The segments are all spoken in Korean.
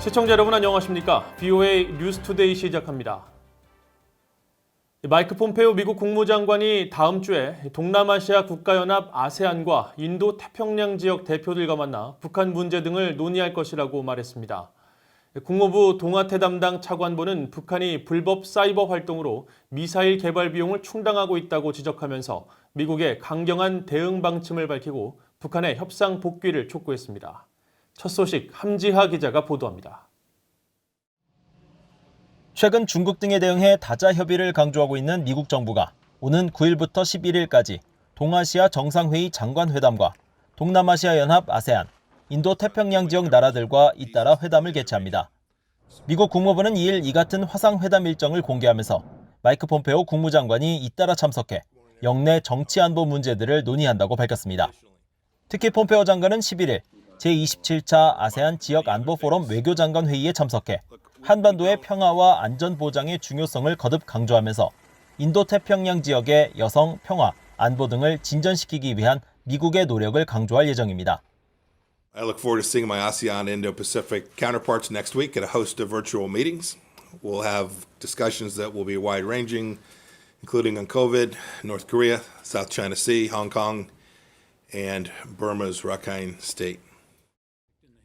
시청자 여러분 안녕하십니까? BOA 뉴스투데이 시작합니다. 마이크 폼페오 미국 국무장관이 다음 주에 동남아시아 국가연합 아세안과 인도 태평양 지역 대표들과 만나 북한 문제 등을 논의할 것이라고 말했습니다. 국무부 동아태 담당 차관보는 북한이 불법 사이버 활동으로 미사일 개발 비용을 충당하고 있다고 지적하면서 미국의 강경한 대응 방침을 밝히고 북한의 협상 복귀를 촉구했습니다. 첫 소식 함지하 기자가 보도합니다. 최근 중국 등에 대응해 다자 협의를 강조하고 있는 미국 정부가 오는 9일부터 11일까지 동아시아 정상회의 장관회담과 동남아시아 연합 아세안, 인도 태평양 지역 나라들과 잇따라 회담을 개최합니다. 미국 국무부는 2일 이 같은 화상회담 일정을 공개하면서 마이크 폼페오 국무장관이 잇따라 참석해 영내 정치 안보 문제들을 논의한다고 밝혔습니다. 특히 폼페오 장관은 11일 제27차 아세안 지역 안보 포럼 외교장관 회의에 참석해 한반도의 평화와 안전 보장의 중요성을 거듭 강조하면서 인도 태평양 지역의 여성, 평화, 안보 등을 진전시키기 위한 미국의 노력을 강조할 예정입니다. I look forward to seeing my ASEAN Indo-Pacific counterparts next week at a host of virtual meetings. We'll have discussions that will be wide-ranging, including on COVID, North Korea, South China Sea, Hong Kong, and Burma's Rakhine State.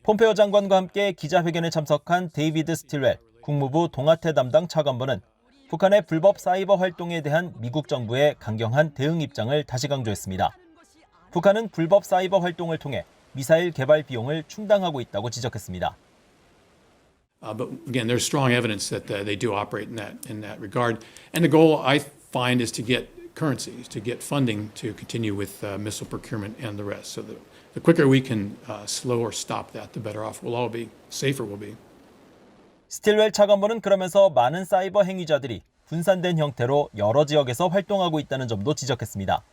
폼페오 장관과 함께 기자회견에 참석한 데이비드 스틸웰 국무부 동아태 담당 차관보는 북한의 불법 사이버 활동에 대한 미국 정부의 강경한 대응 입장을 다시 강조했습니다. 북한은 불법 사이버 활동을 통해 미사일 개발 비용을 충당하고 있다고 지적했습니다. But again, there's strong evidence that they do operate in that regard. And the goal, I find, is to get currencies, to get funding to continue with missile procurement and the rest. So the quicker we can slow or stop that, the better off we'll all be, safer we'll be. 스틸웰 차관보는 그러면서 많은 사이버 행위자들이 분산된 형태로 여러 지역에서 활동하고 있다는 점도 지적했습니다.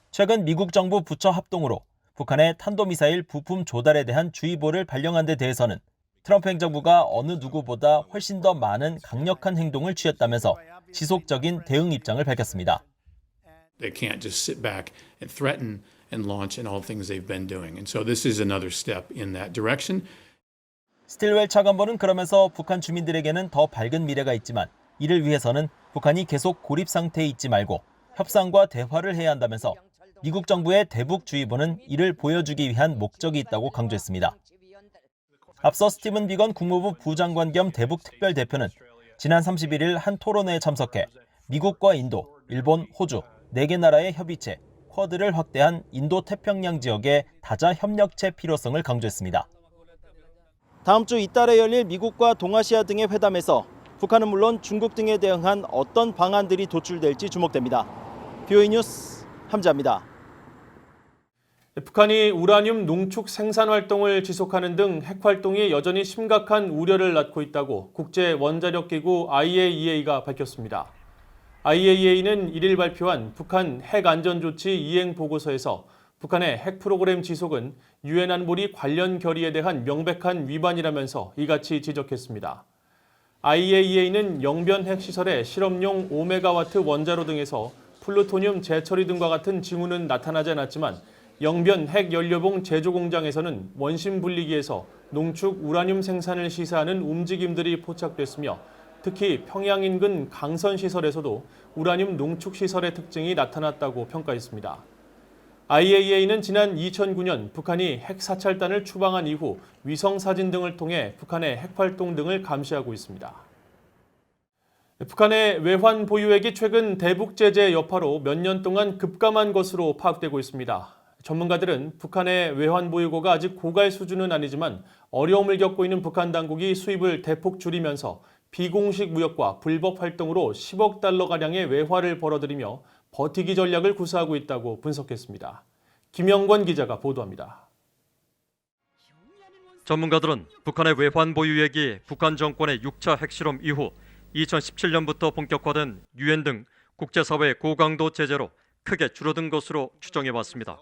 최근 미국 정부 부처 합동으로 북한의 탄도미사일 부품 조달에 대한 주의보를 발령한 데 대해서는 트럼프 행정부가 어느 누구보다 훨씬 더 많은 강력한 행동을 취했다면서 지속적인 대응 입장을 밝혔습니다. They can't just sit back and threaten and launch and all the things they've been doing. And so this is another step in that direction. 스틸웰 차관보는 그러면서 북한 주민들에게는 더 밝은 미래가 있지만 이를 위해서는 북한이 계속 고립 상태에 있지 말고 협상과 대화를 해야 한다면서 미국 정부의 대북주의보는 이를 보여주기 위한 목적이 있다고 강조했습니다. 앞서 스티븐 비건 국무부 부장관 겸 대북특별대표는 지난 31일 한 토론회에 참석해 미국과 인도, 일본, 호주 4개 나라의 협의체, 쿼드를 확대한 인도 태평양 지역의 다자 협력체 필요성을 강조했습니다. 다음 주 이달에 열릴 미국과 동아시아 등의 회담에서 북한은 물론 중국 등에 대응한 어떤 방안들이 도출될지 주목됩니다. BOA 뉴스 함지하입니다. 북한이 우라늄 농축 생산 활동을 지속하는 등 핵 활동이 여전히 심각한 우려를 낳고 있다고 국제원자력기구 IAEA가 밝혔습니다. IAEA는 1일 발표한 북한 핵안전조치 이행 보고서에서 북한의 핵 프로그램 지속은 유엔 안보리 관련 결의에 대한 명백한 위반이라면서 이같이 지적했습니다. IAEA는 영변 핵시설의 실험용 5메가와트 원자로 등에서 플루토늄 재처리 등과 같은 징후는 나타나지 않았지만 영변 핵연료봉 제조 공장에서는 원심 분리기에서 농축 우라늄 생산을 시사하는 움직임들이 포착됐으며 특히 평양 인근 강선 시설에서도 우라늄 농축 시설의 특징이 나타났다고 평가했습니다. IAEA는 지난 2009년 북한이 핵 사찰단을 추방한 이후 위성 사진 등을 통해 북한의 핵 활동 등을 감시하고 있습니다. 북한의 외환 보유액이 최근 대북 제재 여파로 몇 년 동안 급감한 것으로 파악되고 있습니다. 전문가들은 북한의 외환 보유고가 아직 고갈 수준은 아니지만 어려움을 겪고 있는 북한 당국이 수입을 대폭 줄이면서 비공식 무역과 불법 활동으로 10억 달러가량의 외화를 벌어들이며 버티기 전략을 구사하고 있다고 분석했습니다. 김영권 기자가 보도합니다. 전문가들은 북한의 외환 보유액이 북한 정권의 6차 핵실험 이후 2017년부터 본격화된 유엔 등 국제사회의 고강도 제재로 크게 줄어든 것으로 추정해왔습니다.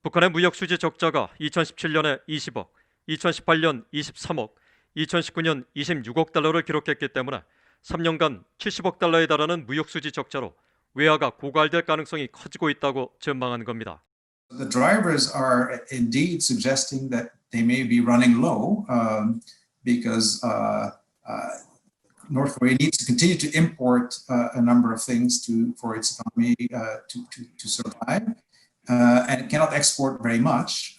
북한의 무역수지 적자가 2017년에 20억, 2018년 23억, 2019년 26억 달러를 기록했기 때문에 3년간 70억 달러에 달하는 무역수지 적자로 외화가 고갈될 가능성이 커지고 있다고 전망하는 겁니다. The drivers are indeed suggesting that they may be running low. because North Korea needs to continue to import a number of things for its economy to survive, and it cannot export very much.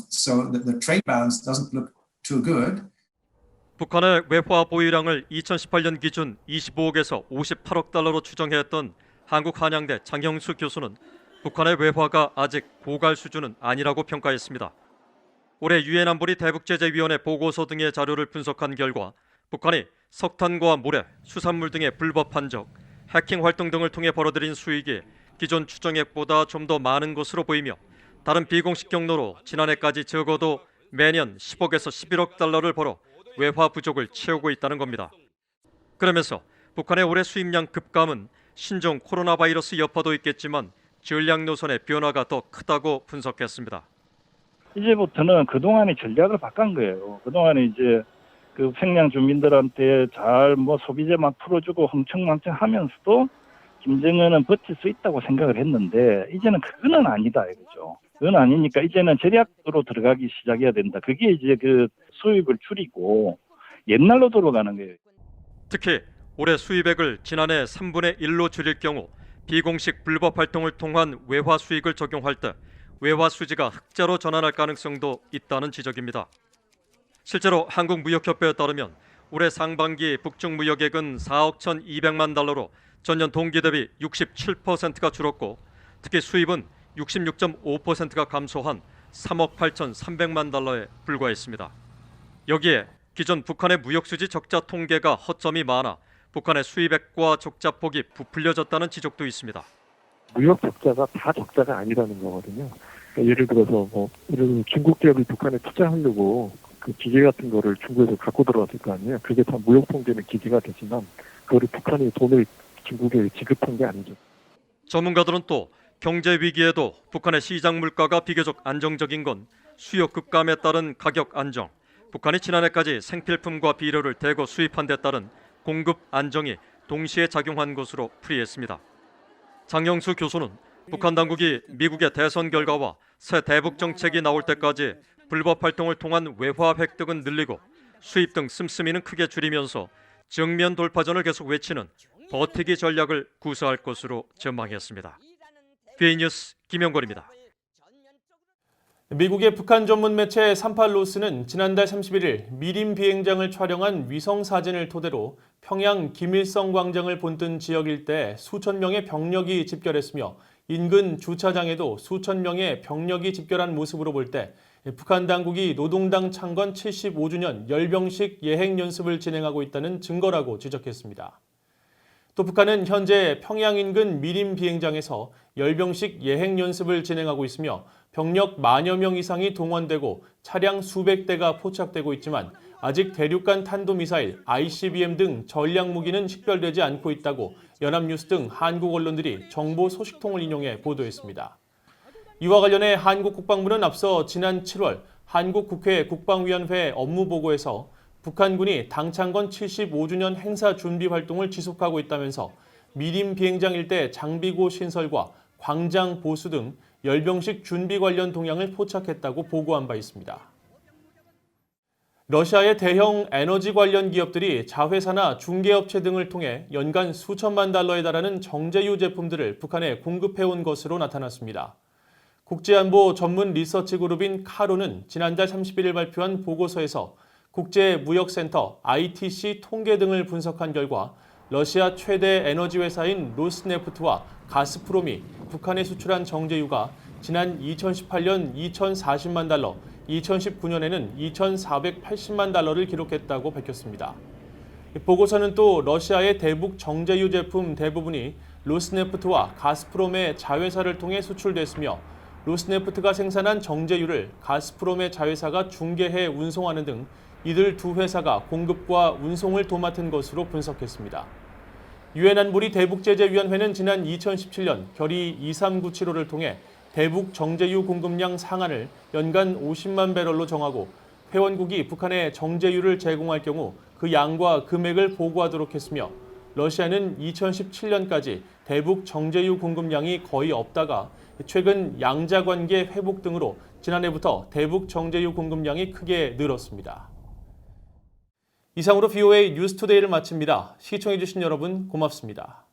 So the trade balance doesn't look too good. 북한의 외화 보유량을 2018년 기준 25억에서 58억 달러로 추정했던 한국한양대 장형수 교수는 북한의 외화가 아직 고갈 수준은 아니라고 평가했습니다. 올해 유엔 안보리 대북제재위원회 보고서 등의 자료를 분석한 결과 북한이 석탄과 모래, 수산물 등의 불법 판적, 해킹 활동 등을 통해 벌어들인 수익이 기존 추정액보다 좀 더 많은 것으로 보이며 다른 비공식 경로로 지난해까지 적어도 매년 10억에서 11억 달러를 벌어 외화 부족을 채우고 있다는 겁니다. 그러면서 북한의 올해 수입량 급감은 신종 코로나 바이러스 여파도 있겠지만 전략 노선의 변화가 더 크다고 분석했습니다. 이제부터는 그동안의 전략을 바꾼 거예요. 그동안에 이제 그 평양 주민들한테 잘 소비재 막 풀어주고 흥청망청 하면서도 김정은은 버틸 수 있다고 생각을 했는데 이제는 그거는 아니다 이거죠. 그건 아니니까 이제는 전략으로 들어가기 시작해야 된다. 그게 이제 그 수입을 줄이고 옛날로 돌아가는 거예요. 특히 올해 수입액을 지난해 3분의 1로 줄일 경우 비공식 불법 활동을 통한 외화 수익을 적용할 때 외화 수지가 흑자로 전환할 가능성도 있다는 지적입니다. 실제로 한국무역협회에 따르면 올해 상반기 북중 무역액은 4억 1,200만 달러로 전년 동기 대비 67%가 줄었고 특히 수입은 66.5%가 감소한 3억 8,300만 달러에 불과했습니다. 여기에 기존 북한의 무역수지 적자 통계가 허점이 많아 북한의 수입액과 적자폭이 부풀려졌다는 지적도 있습니다. 무역 적자가 다 적자가 아니라는 거거든요. 그러니까 예를 들어서 중국 기업이 북한에 투자하려고 그 기계 같은 거를 중국에서 갖고 들어왔을 거 아니에요. 그게 다 무역 통제는 기계가 되지만 그거를 북한이 돈을 중국에 지급한 게 아니죠. 전문가들은 또 경제 위기에도 북한의 시장 물가가 비교적 안정적인 건 수요 급감에 따른 가격 안정, 북한이 지난해까지 생필품과 비료를 대거 수입한 데 따른 공급 안정이 동시에 작용한 것으로 풀이했습니다. 장영수 교수는 북한 당국이 미국의 대선 결과와 새 대북 정책이 나올 때까지 불법 활동을 통한 외화 획득은 늘리고 수입 등 씀씀이는 크게 줄이면서 정면 돌파전을 계속 외치는 버티기 전략을 구사할 것으로 전망했습니다. 귀인뉴스 김영권입니다. 미국의 북한 전문 매체 38로스는 지난달 31일 미림 비행장을 촬영한 위성 사진을 토대로 평양 김일성 광장을 본뜬 지역 일대에 수천 명의 병력이 집결했으며 인근 주차장에도 수천 명의 병력이 집결한 모습으로 볼 때 북한 당국이 노동당 창건 75주년 열병식 예행 연습을 진행하고 있다는 증거라고 지적했습니다. 또 북한은 현재 평양 인근 미림 비행장에서 열병식 예행 연습을 진행하고 있으며 병력 만여 명 이상이 동원되고 차량 수백 대가 포착되고 있지만 아직 대륙간 탄도미사일, ICBM 등 전략 무기는 식별되지 않고 있다고 연합뉴스 등 한국 언론들이 정보 소식통을 인용해 보도했습니다. 이와 관련해 한국 국방부는 앞서 지난 7월 한국국회 국방위원회 업무보고에서 북한군이 당창건 75주년 행사 준비 활동을 지속하고 있다면서 미림 비행장 일대 장비고 신설과 광장 보수 등 열병식 준비 관련 동향을 포착했다고 보고한 바 있습니다. 러시아의 대형 에너지 관련 기업들이 자회사나 중개업체 등을 통해 연간 수천만 달러에 달하는 정제유 제품들을 북한에 공급해온 것으로 나타났습니다. 국제안보 전문 리서치 그룹인 카로는 지난달 31일 발표한 보고서에서 국제무역센터 ITC 통계 등을 분석한 결과 러시아 최대 에너지 회사인 로스네프트와 가스프롬이 북한에 수출한 정제유가 지난 2018년 2,040만 달러, 2019년에는 2,480만 달러를 기록했다고 밝혔습니다. 보고서는 또 러시아의 대북 정제유 제품 대부분이 로스네프트와 가스프롬의 자회사를 통해 수출됐으며 로스네프트가 생산한 정제유를 가스프롬의 자회사가 중개해 운송하는 등 이들 두 회사가 공급과 운송을 도맡은 것으로 분석했습니다. 유엔 안보리 대북제재위원회는 지난 2017년 결의 2397호를 통해 대북 정제유 공급량 상한을 연간 50만 배럴로 정하고 회원국이 북한에 정제유를 제공할 경우 그 양과 금액을 보고하도록 했으며 러시아는 2017년까지 대북 정제유 공급량이 거의 없다가 최근 양자관계 회복 등으로 지난해부터 대북 정제유 공급량이 크게 늘었습니다. 이상으로 VOA 뉴스투데이를 마칩니다. 시청해주신 여러분 고맙습니다.